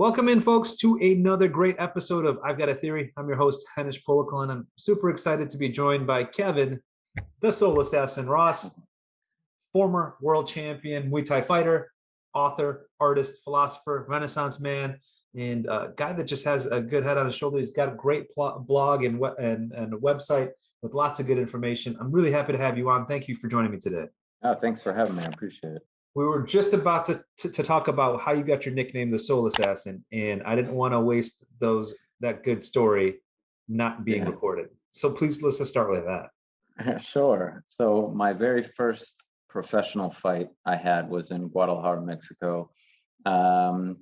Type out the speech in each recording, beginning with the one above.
Welcome in, folks, to another great episode of I've Got a Theory. I'm your host, Henish, and I'm super excited to be joined by Kevin, the Soul Assassin Ross, former world champion, Muay Thai fighter, author, artist, philosopher, Renaissance man, and a guy that just has a good head on his shoulder. He's got a great blog and a website with lots of good information. I'm really happy to have you on. Thank you for joining me today. Oh, thanks for having me. I appreciate it. We were just about to talk about how you got your nickname, the Soul Assassin, and I didn't want to waste that good story not being recorded. So please, let's just start with that. Sure. So my very first professional fight I had was in Guadalajara, Mexico. I'll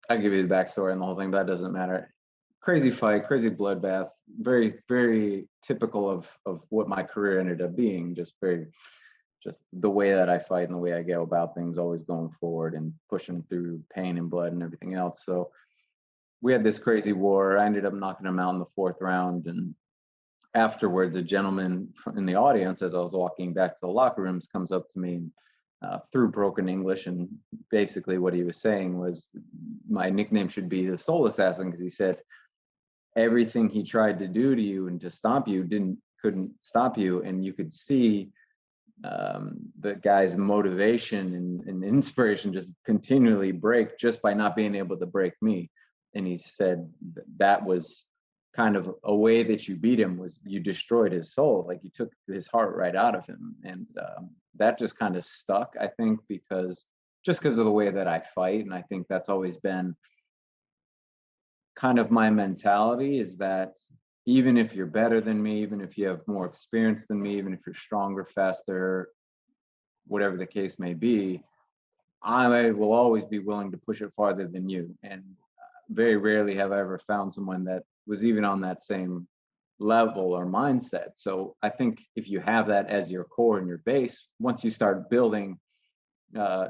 give you the backstory and the whole thing, but that doesn't matter. Crazy fight, crazy bloodbath, very, very typical of what my career ended up being. Just the way that I fight and the way I go about things, always going forward and pushing through pain and blood and everything else. So we had this crazy war. I ended up knocking him out in the fourth round. And afterwards, a gentleman in the audience, as I was walking back to the locker rooms, comes up to me through broken English. And basically what he was saying was my nickname should be the Soul Assassin, because he said everything he tried to do to you and to stop you couldn't stop you. And you could see the guy's motivation and inspiration just continually break just by not being able to break me. And he said that was kind of a way that you beat him, was you destroyed his soul, like you took his heart right out of him. And that just kind of stuck, I think, because of the way that I fight. And I think that's always been kind of my mentality, is that even if you're better than me, even if you have more experience than me, even if you're stronger, faster, whatever the case may be, I will always be willing to push it farther than you. And very rarely have I ever found someone that was even on that same level or mindset. So I think if you have that as your core and your base, once you start building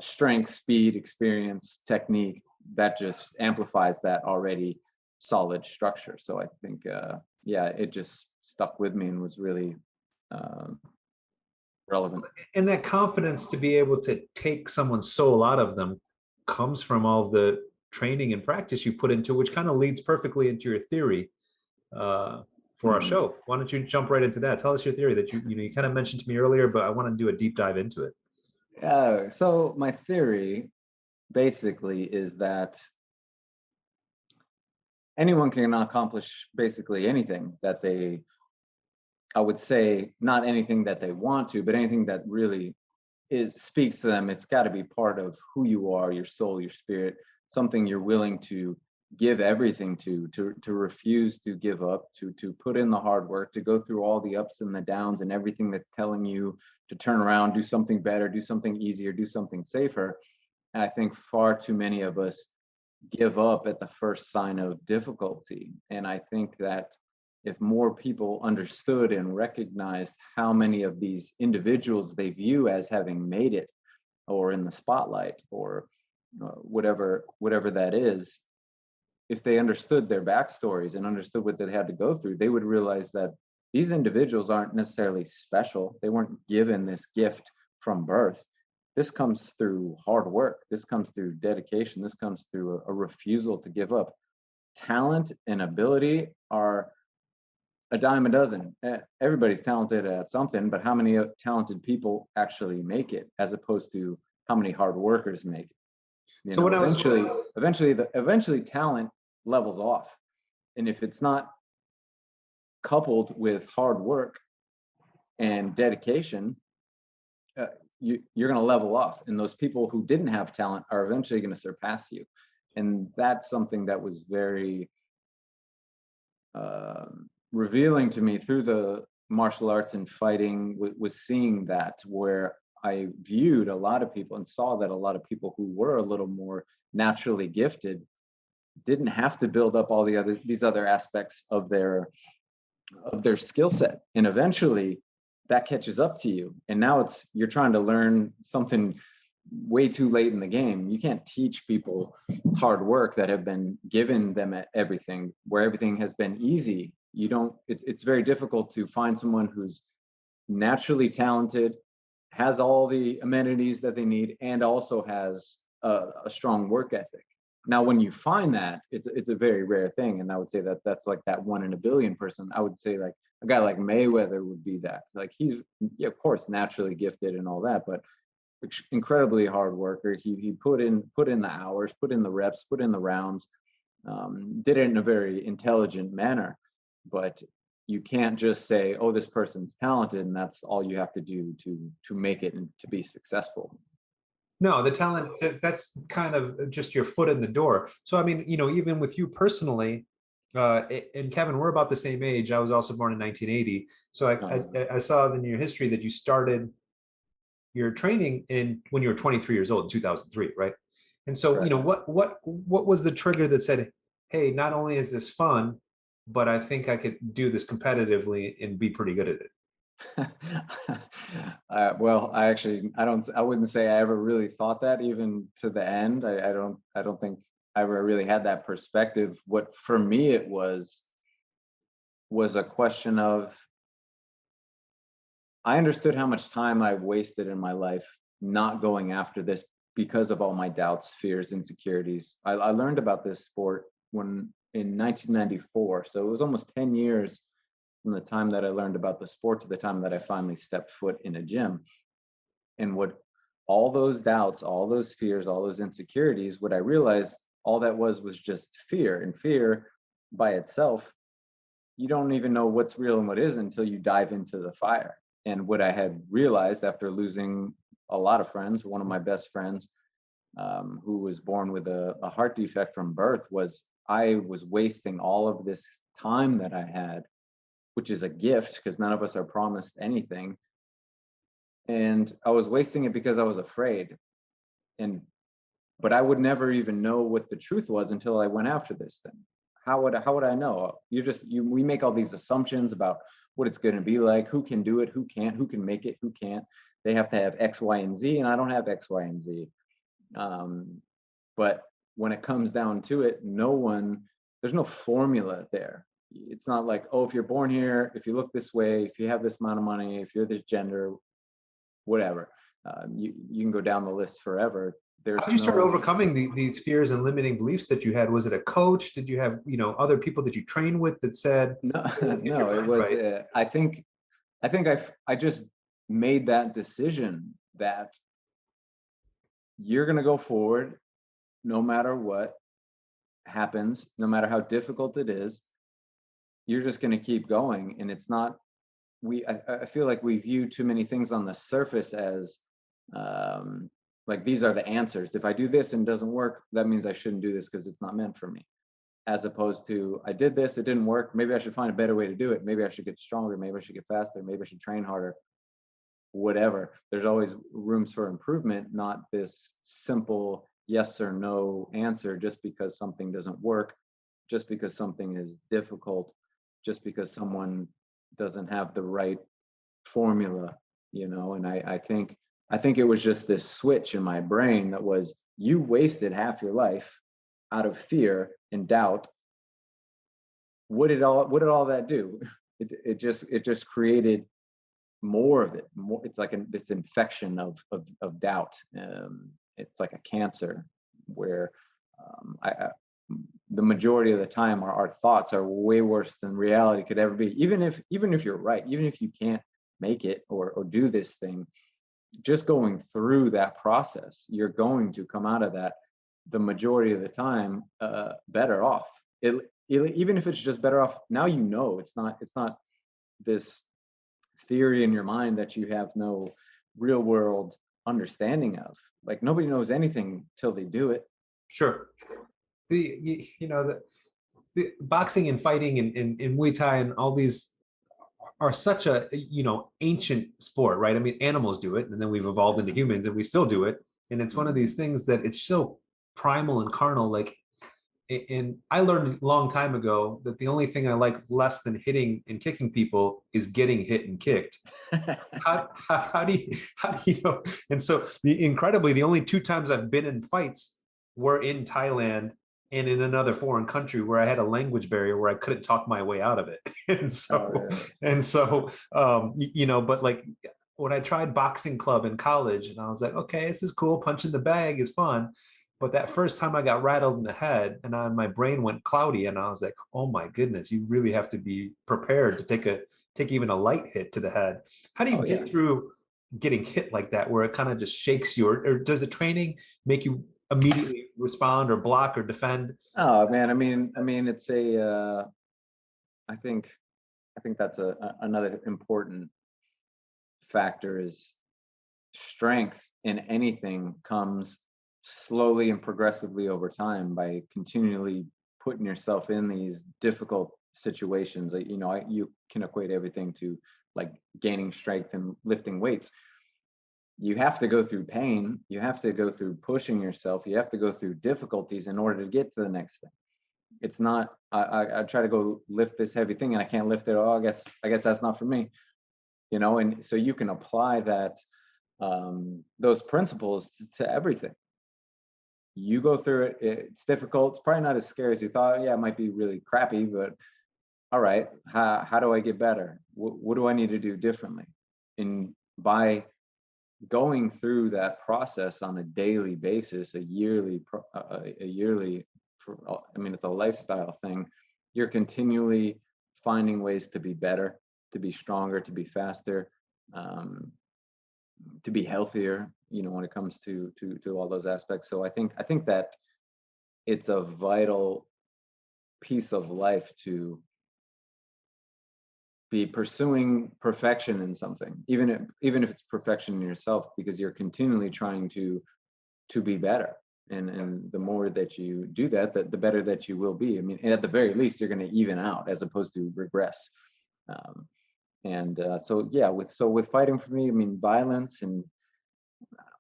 strength, speed, experience, technique, that just amplifies that already solid structure. So I think it just stuck with me and was really relevant. And that confidence to be able to take someone's soul out of them comes from all the training and practice you put into, which kind of leads perfectly into your theory for our show. Why don't you jump right into that? Tell us your theory that you kind of mentioned to me earlier, but I want to do a deep dive into it. So my theory basically is that anyone can accomplish basically anything that I would say, not anything that they want to, but anything that really speaks to them. It's got to be part of who you are, your soul, your spirit, something you're willing to give everything to refuse to give up, to put in the hard work, to go through all the ups and the downs and everything that's telling you to turn around, do something better, do something easier, do something safer. And I think far too many of us give up at the first sign of difficulty. And I think that if more people understood and recognized how many of these individuals they view as having made it, or in the spotlight, or whatever that is, if they understood their backstories and understood what they had to go through, they would realize that these individuals aren't necessarily special. They weren't given this gift from birth. This comes through hard work. This comes through dedication. This comes through a refusal to give up. Talent and ability are a dime a dozen. Everybody's talented at something, but how many talented people actually make it, as opposed to how many hard workers make it? Eventually talent levels off. And if it's not coupled with hard work and dedication, you're going to level off. And those people who didn't have talent are eventually going to surpass you. And that's something that was very revealing to me through the martial arts and fighting, was seeing that, where I viewed a lot of people and saw that a lot of people who were a little more naturally gifted didn't have to build up all these other aspects of their skill set. And eventually that catches up to you. And now you're trying to learn something way too late in the game. You can't teach people hard work that have been given them everything, where everything has been easy. It's very difficult to find someone who's naturally talented, has all the amenities that they need, and also has a strong work ethic. Now, when you find that, it's a very rare thing, and I would say that that's like that 1 in a billion person. I would say like a guy like Mayweather would be that. Like he's, yeah, of course, naturally gifted and all that, but incredibly hard worker. He put in the hours, put in the reps, put in the rounds, did it in a very intelligent manner. But you can't just say, "Oh, this person's talented," and that's all you have to do to make it and to be successful. No, the talent, that's kind of just your foot in the door. So I mean, even with you personally, and Kevin, we're about the same age. I was also born in 1980. So I saw in your history that you started your training in when you were 23 years old in 2003, right? And so, Correct. what was the trigger that said, "Hey, not only is this fun, but I think I could do this competitively and be pretty good at it." Well, I wouldn't say I ever really thought that even to the end. I don't think I ever really had that perspective. What for me it was a question of, I understood how much time I wasted in my life not going after this because of all my doubts, fears, insecurities. I learned about this sport when in 1994, so it was almost 10 years from the time that I learned about the sport to the time that I finally stepped foot in a gym. And what all those doubts, all those fears, all those insecurities, what I realized all that was just fear. And fear by itself, you don't even know what's real and what isn't until you dive into the fire. And what I had realized after losing a lot of friends, one of my best friends, who was born with a heart defect from birth, was I was wasting all of this time that I had, which is a gift because none of us are promised anything. And I was wasting it because I was afraid. And but I would never even know what the truth was until I went after this thing. How would I know? We make all these assumptions about what it's going to be like, who can do it, who can't, who can make it, who can't. They have to have X, Y, and Z, and I don't have X, Y, and Z. But when it comes down to it, there's no formula there. It's not like, oh, if you're born here, if you look this way, if you have this amount of money, if you're this gender, whatever. You can go down the list forever. How There's did you start no overcoming these fears and limiting beliefs that you had? Was it a coach? Did you have, other people that you train with that said, no "Hey, let's get your no. It mind was. right"? I just made that decision that you're going to go forward no matter what happens, no matter how difficult it is. You're just going to keep going, and it's not. I feel like we view too many things on the surface as um, like these are the answers. If I do this and it doesn't work, that means I shouldn't do this because it's not meant for me. As opposed to, I did this, it didn't work. Maybe I should find a better way to do it. Maybe I should get stronger. Maybe I should get faster. Maybe I should train harder. Whatever. There's always rooms for improvement, not this simple yes or no answer just because something doesn't work, just because something is difficult, just because someone doesn't have the right formula, and I think it was just this switch in my brain that was, you wasted half your life out of fear and doubt. What did all that do? It just created more of it. More, it's like this infection of doubt. It's like a cancer where the majority of the time our thoughts are way worse than reality could ever be. Even if you're right, even if you can't make it or do this thing, just going through that process, you're going to come out of that the majority of the time better off. Even if it's just better off, now it's not this theory in your mind that you have no real world understanding of. Like nobody knows anything till they do it. Sure. The boxing and fighting and Muay Thai and all these are such a, ancient sport, right? I mean, animals do it, and then we've evolved into humans, and we still do it. And it's one of these things that it's so primal and carnal. Like, and I learned a long time ago that the only thing I like less than hitting and kicking people is getting hit and kicked. How do you know? And so incredibly, the only two times I've been in fights were in Thailand and in another foreign country where I had a language barrier where I couldn't talk my way out of it. And so, Oh, really? but like when I tried boxing club in college, and I was like, okay, this is cool. Punching the bag is fun. But that first time I got rattled in the head and my brain went cloudy, and I was like, oh my goodness, you really have to be prepared to take even a light hit to the head. How do you Oh yeah. get through getting hit like that where it kind of just shakes you, or does the training make you immediately respond or block or defend? Oh man, it's a. I think that's another important factor is strength in anything comes slowly and progressively over time by continually putting yourself in these difficult situations. That you can equate everything to like gaining strength and lifting weights. You have to go through pain, you have to go through pushing yourself, you have to go through difficulties in order to get to the next thing. It's not I try to go lift this heavy thing and I can't lift it. Oh, I guess that's not for me. And so you can apply that those principles to everything. You go through it, it's difficult, it's probably not as scary as you thought. Yeah, it might be really crappy, but all right, how do I get better? What do I need to do differently? And by going through that process on a daily basis, a yearly, it's a lifestyle thing. You're continually finding ways to be better, to be stronger, to be faster, um, to be healthier. When it comes to all those aspects. So I think that it's a vital piece of life to be pursuing perfection in something, even if it's perfection in yourself, because you're continually trying to be better. And the more that you do that, the better that you will be. And at the very least, you're going to even out as opposed to regress. Um, and so yeah, with fighting for me, violence, and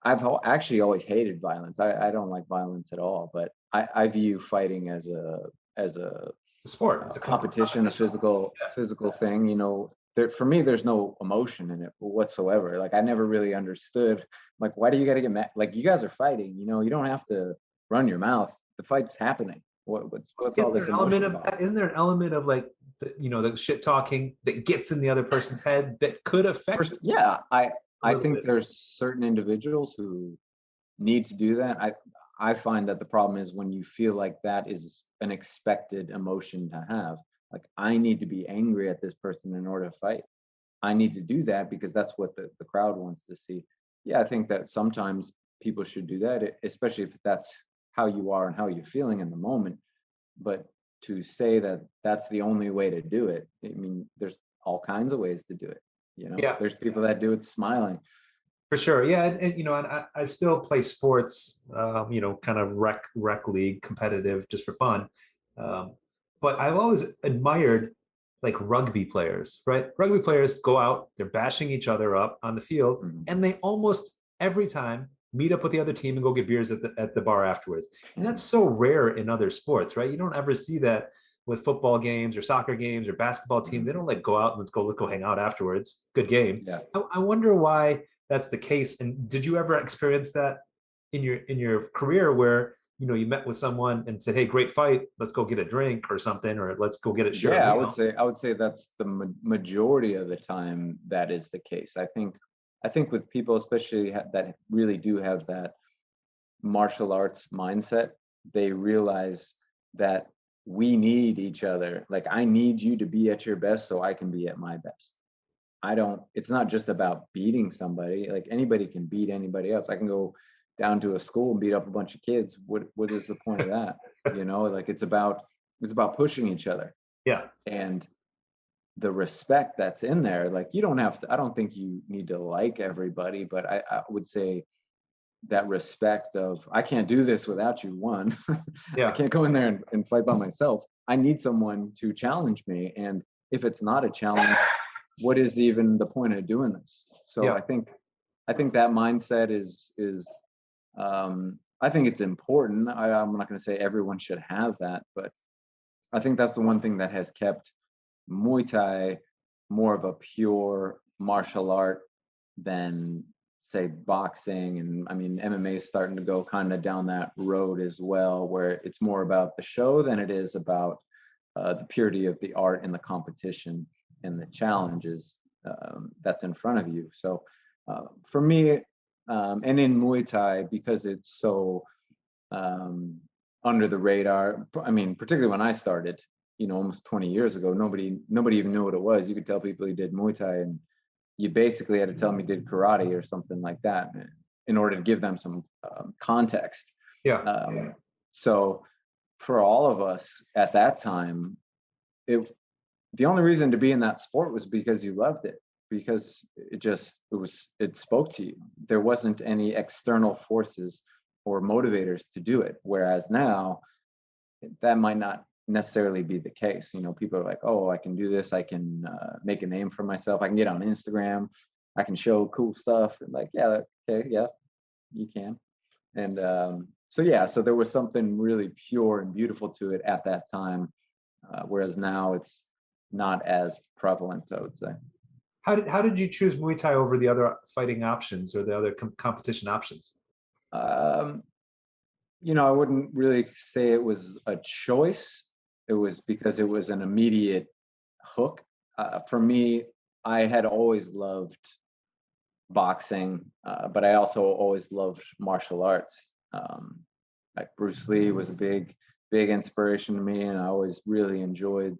actually always hated violence. I don't like violence at all, but I view fighting as a It's a sport. It's a competition, a competition. physical thing. For me, there's no emotion in it whatsoever. Like I never really understood. Like, why do you got to get mad? Like you guys are fighting. You don't have to run your mouth. The fight's happening. What's all Isn't there this an element emotion of about? that? Isn't there an element of like the shit talking that gets in the other person's head that could affect First, yeah, a I little think bit? there's certain individuals who need to do that. I find that the problem is when you feel like that is an expected emotion to have. Like I need to be angry at this person in order to fight. I need to do that because that's what the crowd wants to see. Yeah, I think that sometimes people should do that, especially if that's how you are and how you're feeling in the moment. But to say that that's the only way to do it, there's all kinds of ways to do it. Yeah, There's people that do it smiling. for sure. Yeah, and I still play sports, kind of rec league, competitive, just for fun. Um, but I've always admired like rugby players, right? Rugby players go out, they're bashing each other up on the field, Mhm. and they almost every time meet up with the other team and go get beers at the bar afterwards. And that's so rare in other sports, right? You don't ever see that with football games or soccer games or basketball teams. They Mhm. don't like go out and let's go hang out afterwards. Good game. Yeah. I wonder why that's the case. And did you ever experience that in your career where you met with someone and said, "Hey, great fight. Let's go get a drink or something, or let's go share a Yeah, I would meal." say I would say that's the majority of the time that is the case. I think with people, especially that really do have that martial arts mindset, they realize that we need each other. Like I need you to be at your best so I can be at my best. I don't It's not just about beating somebody. Like anybody can beat anybody else. I can go down to a school and beat up a bunch of kids. What is the point of that? Like it's about pushing each other. Yeah, And the respect that's in there, like you don't have to, I don't think you need to like everybody, but I would say that respect of I can't do this without you. One, I yeah, can't go in there and fight by myself. I need someone to challenge me. And if it's not a challenge, what is even the point of doing this? So yeah. I think that mindset is I think it's important. I'm not going to say everyone should have that, but I think that's the one thing that has kept Muay Thai more of a pure martial art than say boxing. And MMA is starting to go kind of down that road as well, where it's more about the show than it is about the purity of the art and the competition and the challenges that's in front of you. So for me, and in Muay Thai, because it's so um, under the radar. I mean, particularly when I started, almost 20 years ago, nobody even knew what it was. You could tell people you did Muay Thai, and you basically had to tell them you did karate or something like that in order to give them some context. Yeah. So for all of us at that time, the only reason to be in that sport was because you loved it, because it spoke to you. There wasn't any external forces or motivators to do it. Whereas now, that might not necessarily be the case. People are like, oh, I can do this. I can make a name for myself. I can get on Instagram. I can show cool stuff. And like, yeah, okay, yeah, you can. And so there was something really pure and beautiful to it at that time. Whereas now it's not as prevalent, I would say. How did you choose Muay Thai over the other fighting options or the other competition options? Um, I wouldn't really say it was a choice. It was because it was an immediate hook. For me, I had always loved boxing, but I also always loved martial arts. Like Bruce Lee was a big inspiration to me, and I always really enjoyed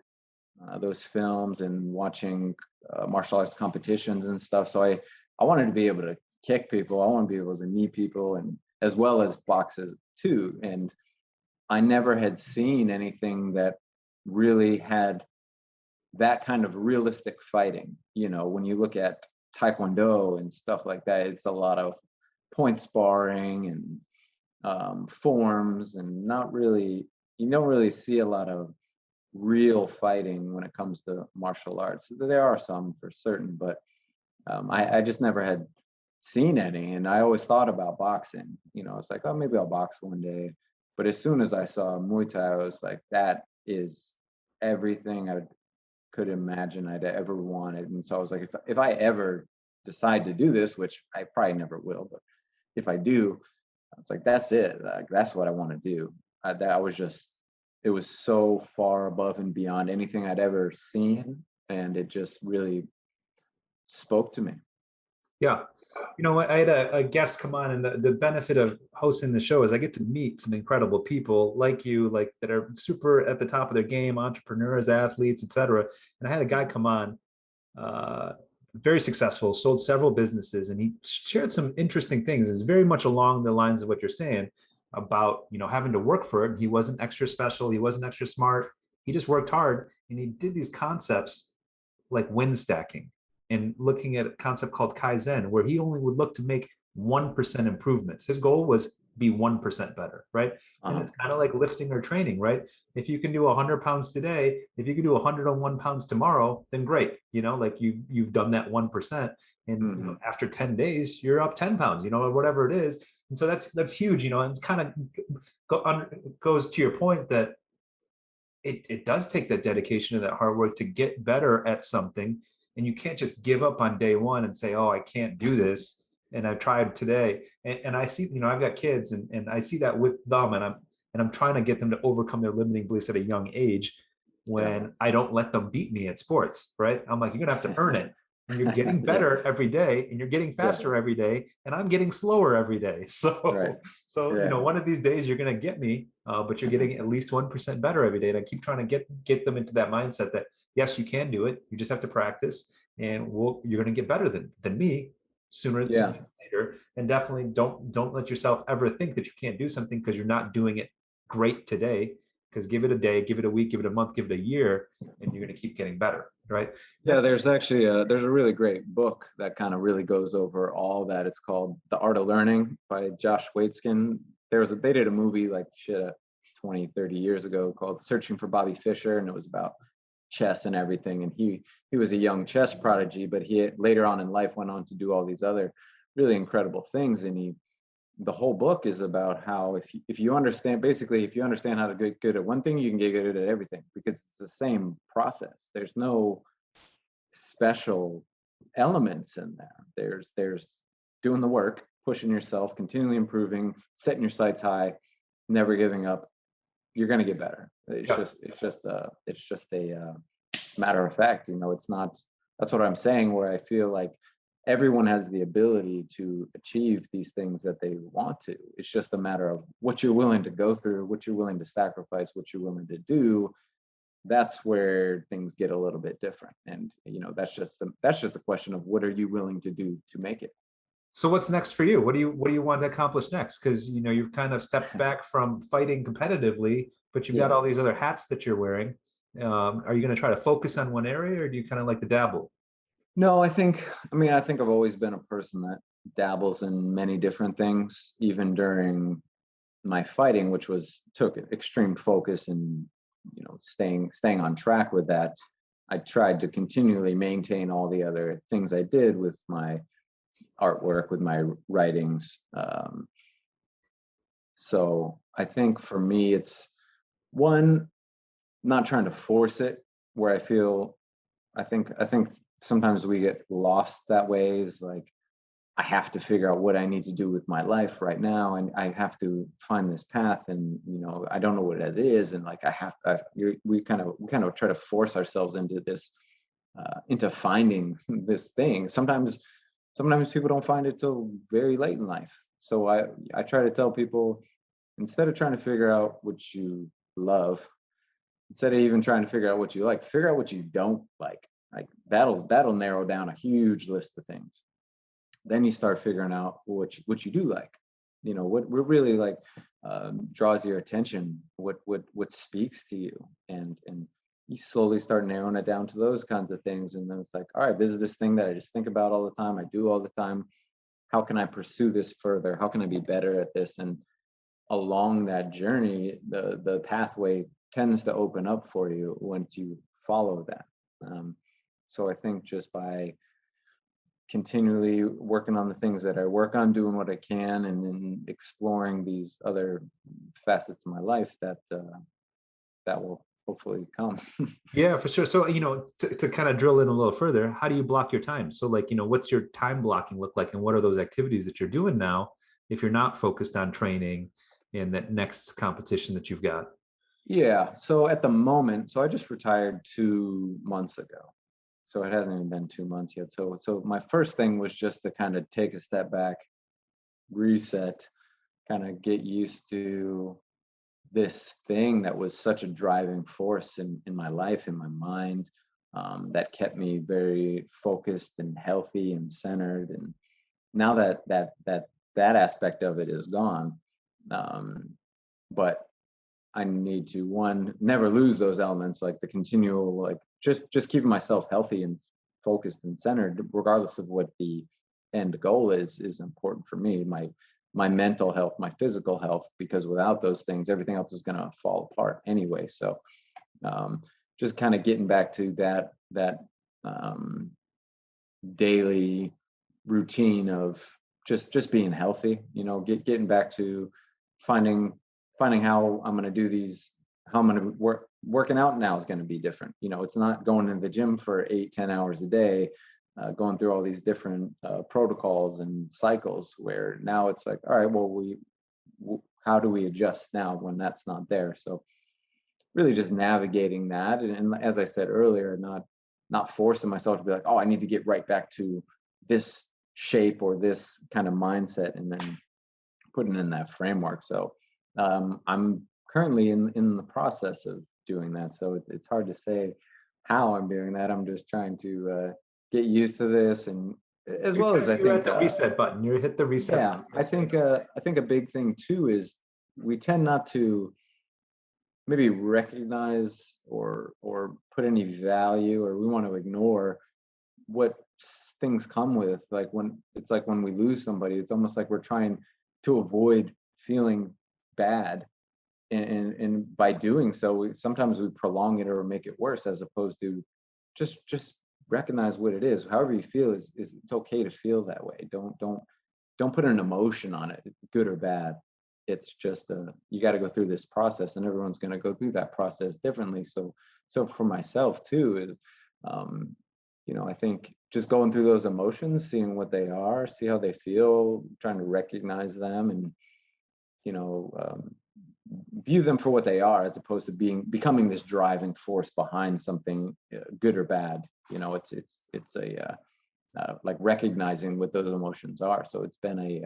those films and watching martial arts competitions and stuff. So I wanted to be able to kick people. I want to be able to knee people, and as well as boxes too. And I never had seen anything that really had that kind of realistic fighting. When you look at Taekwondo and stuff like that, it's a lot of point sparring and forms, and not really, you don't really see a lot of real fighting when it comes to martial arts. There are some for certain, but I just never had seen any. And I always thought about boxing. It's like, oh, maybe I'll box one day. But as soon as I saw Muay Thai, I was like, that is everything I could imagine I'd ever wanted. And so I was like, if I ever decide to do this, which I probably never will, but if I do, it's like, that's it. Like, that's what I want to do. It was so far above and beyond anything I'd ever seen. And it just really spoke to me. Yeah. You know what? I had a guest come on, and the benefit of hosting the show is I get to meet some incredible people like you, like that are super at the top of their game, entrepreneurs, athletes, etc. And I had a guy come on, uh, very successful, sold several businesses, and he shared some interesting things. It's very much along the lines of what you're saying about having to work for it. He wasn't extra special, he wasn't extra smart. He just worked hard, and he did these concepts like win stacking and looking at a concept called Kaizen, where he only would look to make 1% improvements. His goal was be 1% better, right? And it's kind of like lifting or training, right? If you can do 100 pounds today, if you can do 101 pounds tomorrow, then great. Like you've done that 1%. And after 10 days, you're up 10 pounds, or whatever it is. And so that's huge, and it's kind of goes to your point that it does take that dedication and that hard work to get better at something. And you can't just give up on day one and say, oh, I can't do this. And I've tried today. And I see, I've got kids, and I see that with them, and I'm trying to get them to overcome their limiting beliefs at a young age when I don't let them beat me at sports, right? I'm like, you're gonna have to earn it. And you're getting better every day, and you're getting faster every day, and I'm getting slower every day. So one of these days you're going to get me, but you're getting at least 1% better every day. And I keep trying to get them into that mindset that yes, you can do it. You just have to practice, and you're going to get better than me sooner than later. And definitely don't let yourself ever think that you can't do something because you're not doing it great today. Because give it a day, give it a week, give it a month, give it a year, and you're going to keep getting better, right? Yeah, there's actually there's a really great book that kind of really goes over all that. It's called The Art of Learning by Josh Waitzkin. They did a movie like 20, 30 years ago called Searching for Bobby Fischer, and it was about chess and everything. And he was a young chess prodigy, but he later on in life went on to do all these other really incredible things. And the whole book is about how if you understand how to get good at one thing, you can get good at everything, because it's the same process. There's no special elements in there. There's doing the work, pushing yourself, continually improving, setting your sights high, never giving up. You're going to get better. It's just a matter of fact. It's not. That's what I'm saying. Where I feel like everyone has the ability to achieve these things that they want to. It's just a matter of what you're willing to go through, what you're willing to sacrifice, what you're willing to do. That's where things get a little bit different. And that's just a question of what are you willing to do to make it. So what's next for you? What do you want to accomplish next? Because you've kind of stepped back from fighting competitively, but you've got Yeah. all these other hats that you're wearing. Are you going to try to focus on one area, or do you kind of like to dabble? No, I think I've always been a person that dabbles in many different things, even during my fighting, which took extreme focus and staying on track with that. I tried to continually maintain all the other things I did with my artwork, with my writings. So I think for me, it's one, not trying to force it, where I think sometimes we get lost that way, is like, I have to figure out what I need to do with my life right now, and I have to find this path, and I don't know what it is, and like we kind of try to force ourselves into this, into finding this thing. Sometimes people don't find it till very late in life. So I try to tell people, instead of trying to figure out what you love, instead of even trying to figure out what you like, figure out what you don't like. Like that'll narrow down a huge list of things. Then you start figuring out what you do like. What really like, draws your attention, what speaks to you, and you slowly start narrowing it down to those kinds of things. And then it's like, all right, this is this thing that I just think about all the time, I do all the time. How can I pursue this further? How can I be better at this? And along that journey, the pathway tends to open up for you once you follow that. Um, so I think just by continually working on the things that I work on, doing what I can, and then exploring these other facets of my life, that will hopefully come. Yeah, for sure. So, to kind of drill in a little further, how do you block your time? So, like, what's your time blocking look like, and what are those activities that you're doing now if you're not focused on training and that next competition that you've got? Yeah. So at the moment, so I just retired 2 months ago. So it hasn't even been 2 months yet. So my first thing was just to kind of take a step back, reset, kind of get used to this thing that was such a driving force in my life, in my mind, that kept me very focused and healthy and centered. And now that aspect of it is gone, um, but I need to, one, never lose those elements, like the continual, like just keeping myself healthy and focused and centered, regardless of what the end goal is important for me. My mental health, my physical health, because without those things, everything else is going to fall apart anyway. So, um, just kind of getting back to that um, daily routine of just being healthy. Getting back to finding finding how I'm going to do these, how I'm going to working out now is going to be different. It's not going to the gym for 8-10 hours a day, going through all these different protocols and cycles, where now it's like, all right, well, how do we adjust now when that's not there? So really just navigating that, and as I said earlier, not forcing myself to be like, oh, I need to get right back to this shape or this kind of mindset, and then putting in that framework. So I'm currently in the process of doing that. So it's hard to say how I'm doing that. I'm just trying to get used to this, and as well as I You're at think, the reset button. You hit the reset yeah, button. I think a big thing too is we tend not to maybe recognize or put any value, or we want to ignore what things come with. Like when we lose somebody, it's almost like we're trying to avoid feeling bad, and by doing so, sometimes we prolong it or make it worse, as opposed to just recognize what it is. However you feel is it's okay to feel that way. Don't put an emotion on it, good or bad. It's just you got to go through this process, and everyone's going to go through that process differently. So for myself too, is um, I think just going through those emotions, seeing what they are, see how they feel, trying to recognize them, and you know um, view them for what they are, as opposed to becoming this driving force behind something, good or bad. It's a like recognizing what those emotions are. So it's been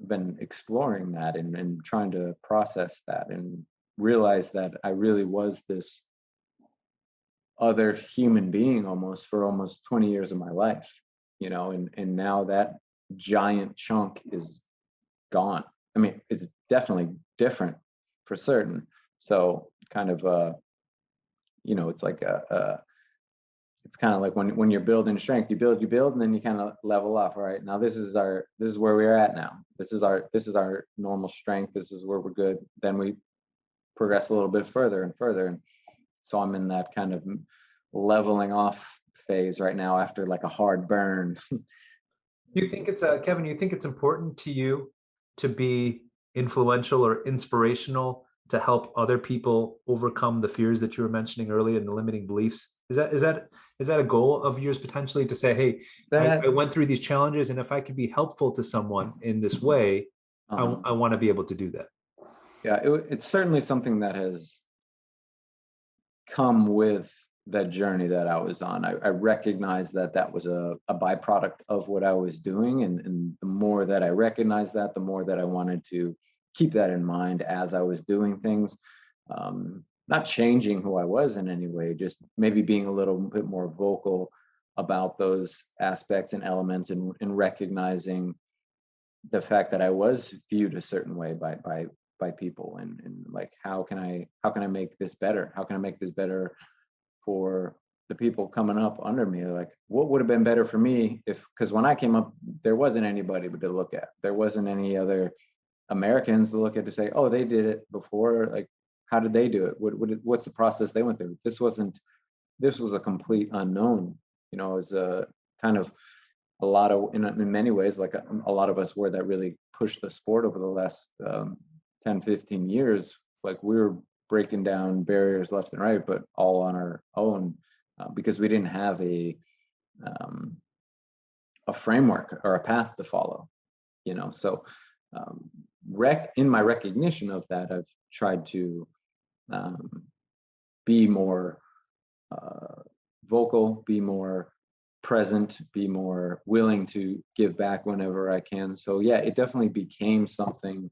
been exploring that and trying to process that and realize that I really was this other human being almost for almost 20 years of my life, and now that giant chunk is gone. I mean, it's definitely different for certain. So kind of it's like it's kind of like when you're building strength, you build, and then you kind of level off. All right, now this is where we're at now. This is our normal strength. This is where we're good. Then we progress a little bit further and further. And so I'm in that kind of leveling off phase right now after like a hard burn. You think it's Kevin, you think it's important to you to be influential or inspirational to help other people overcome the fears that you were mentioning earlier and the limiting beliefs? Is that a goal of yours potentially, to say, hey, That I went through these challenges, and if I could be helpful to someone in this way, I want to be able to do that? yeah, it's certainly something that has come with that journey that I was on. I recognized that was a byproduct of what I was doing. And the more that I recognized that, the more that I wanted to keep that in mind as I was doing things. Not changing who I was in any way, just maybe being a little bit more vocal about those aspects and elements, and recognizing the fact that I was viewed a certain way by people, and like, how can I make this better? How can I make this better for the people coming up under me? Like, what would have been better for me because when I came up, there wasn't anybody to look at. There wasn't any other Americans to look at to say, oh, they did it before. Like, how did they do it? What's the process they went through? This was a complete unknown. It was a kind of a lot of, in many ways, like a lot of us were that really pushed the sport over the last 10, 15 years. Like, we were breaking down barriers left and right, but all on our own, because we didn't have a framework or a path to follow. So in my recognition of that, I've tried to be more vocal, be more present, be more willing to give back whenever I can. So yeah, it definitely became something,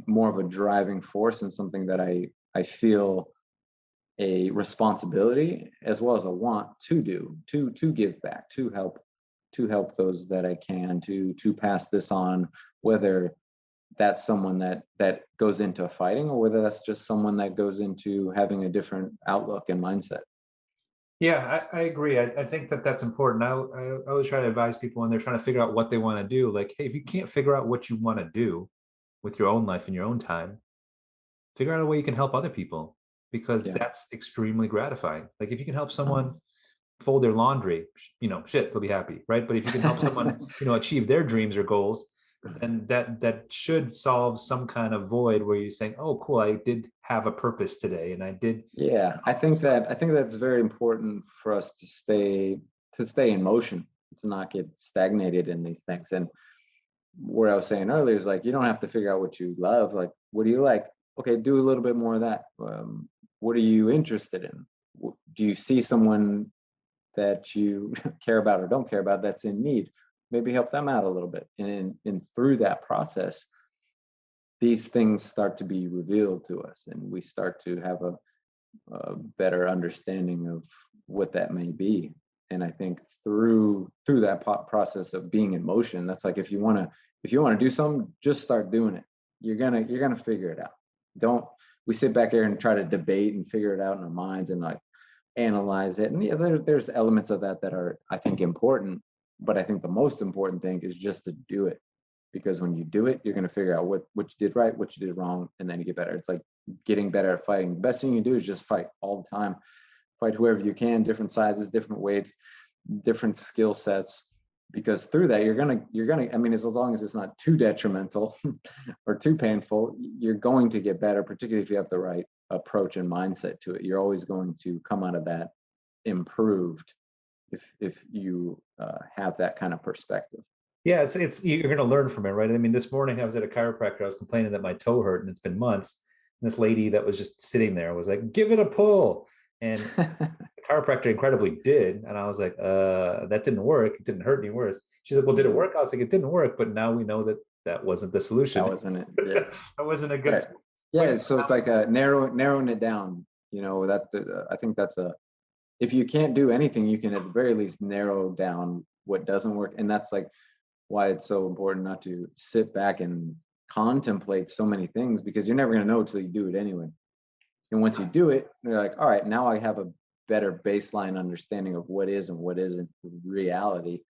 more of a driving force, and something that I feel a responsibility as well as a want to do, to give back, to help those that I can, to pass this on, whether that's someone that goes into fighting, or whether that's just someone that goes into having a different outlook and mindset. Yeah, I agree. I think that that's important. I always try to advise people when they're trying to figure out what they want to do. Like, hey, if you can't figure out what you want to do with your own life in your own time, figure out a way you can help other people, because Yeah. that's extremely gratifying. Like, if you can help someone fold their laundry, shit, they'll be happy, right? But if you can help someone, achieve their dreams or goals, then that should solve some kind of void where you're saying, oh, cool, I did have a purpose today, and I did. Yeah, I think that's very important for us to stay in motion, to not get stagnated in these things. And what I was saying earlier is, like, you don't have to figure out what you love. Like, what do you like? Okay, do a little bit more of that. What are you interested in? Do you see someone that you care about or don't care about that's in need? Maybe help them out a little bit. And through that process, these things start to be revealed to us, and we start to have a better understanding of what that may be. And I think through that process of being in motion, that's like, if you want to do something, just start doing it. You're gonna figure it out. Don't We sit back here and try to debate and figure it out in our minds and like analyze it. And yeah, there's elements of that are, I think, important, but I think the most important thing is just to do it. Because when you do it, you're going to figure out what you did right, what you did wrong, and then you get better. It's like getting better at fighting. The best thing you do is just fight all the time. Fight whoever you can, different sizes, different weights, different skill sets. Because through that, you're gonna, I mean, as long as it's not too detrimental or too painful, you're going to get better, particularly if you have the right approach and mindset to it. You're always going to come out of that improved if you have that kind of perspective. Yeah, it's you're going to learn from it, right? I mean, this morning I was at a chiropractor. I was complaining that my toe hurt, and it's been months. And this lady that was just sitting there was like, "Give it a pull," and the chiropractor incredibly did. And I was like, that didn't work. It didn't hurt any worse. She's like, well, did it work? I was like, it didn't work, but now we know that that wasn't the solution. That wasn't it. Yeah. That wasn't a good. Right. Yeah. So it's like narrowing it down, I think that's if you can't do anything, you can at the very least narrow down what doesn't work. And that's like why it's so important not to sit back and contemplate so many things, because you're never going to know until you do it anyway. And once you do it, you're like, all right, now I have a better baseline understanding of what is and what isn't reality.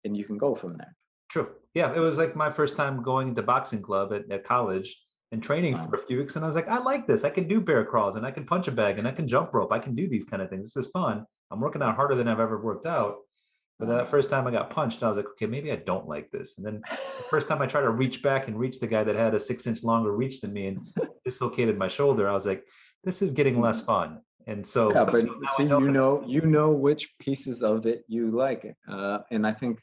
And you can go from there. True. Yeah. It was like my first time going to boxing club at college and training for a few weeks. And I was like, I like this. I can do bear crawls and I can punch a bag and I can jump rope. I can do these kind of things. This is fun. I'm working out harder than I've ever worked out. But that first time I got punched, I was like, okay, maybe I don't like this. And then the first time I tried to reach back and reach the guy that had a 6-inch longer reach than me and dislocated my shoulder, I was like, this is getting less fun. And so, yeah, but see, you know which pieces of it you like. And I think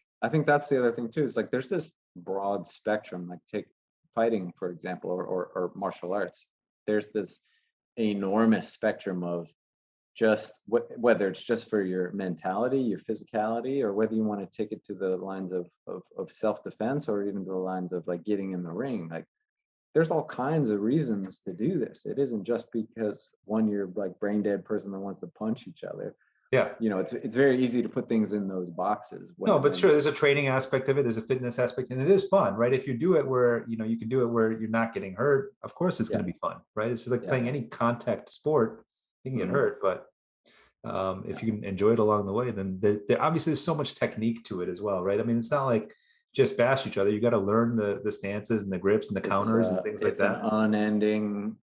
that's the other thing too. Is like there's this broad spectrum. Like take fighting, for example, or martial arts. There's this enormous spectrum of just whether it's just for your mentality, your physicality, or whether you want to take it to the lines of self-defense, or even to the lines of like getting in the ring. Like there's all kinds of reasons to do this. It isn't just because you're like brain dead person that wants to punch each other. Yeah. It's very easy to put things in those boxes. No, but sure, there's a training aspect of it. There's a fitness aspect, and it is fun, right? If you do it where, you can do it where you're not getting hurt, of course it's going to be fun, right? It's just like playing any contact sport. You can get hurt, but if you can enjoy it along the way, then there obviously there's so much technique to it as well, right? I mean, it's not like just bash each other. You got to learn the stances and the grips and the counters and things like that. It's an unending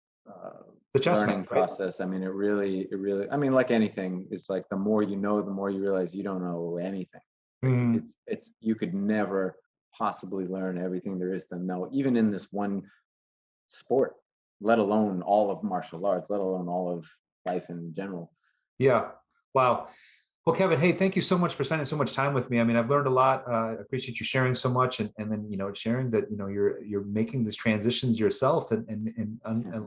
learning process. Right? I mean, it really, I mean, like anything, it's like the more you know, the more you realize you don't know anything. It's you could never possibly learn everything there is to know, even in this one sport, let alone all of martial arts, let alone all of life in general. Yeah. Wow. Well, Kevin, hey, thank you so much for spending so much time with me. I mean, I've learned a lot. I appreciate you sharing so much, and then sharing that you're making these transitions yourself and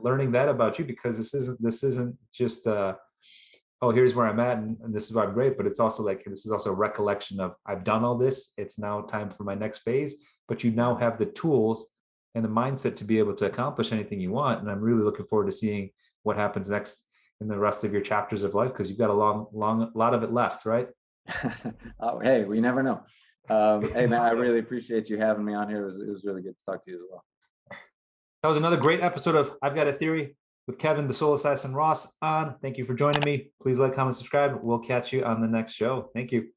learning that about you, because this isn't just here's where I'm at and this is why I'm great, but it's also like this is also a recollection of I've done all this. It's now time for my next phase. But you now have the tools and the mindset to be able to accomplish anything you want, and I'm really looking forward to seeing what happens next in the rest of your chapters of life, because you've got a long lot of it left, right? Oh, hey, we never know. Hey man, I really appreciate you having me on here. It was really good to talk to you as well. That was another great episode of I've Got a Theory with Kevin, the Soul Assassin Ross on. Thank you for joining me. Please like, comment, subscribe. We'll catch you on the next show. Thank you.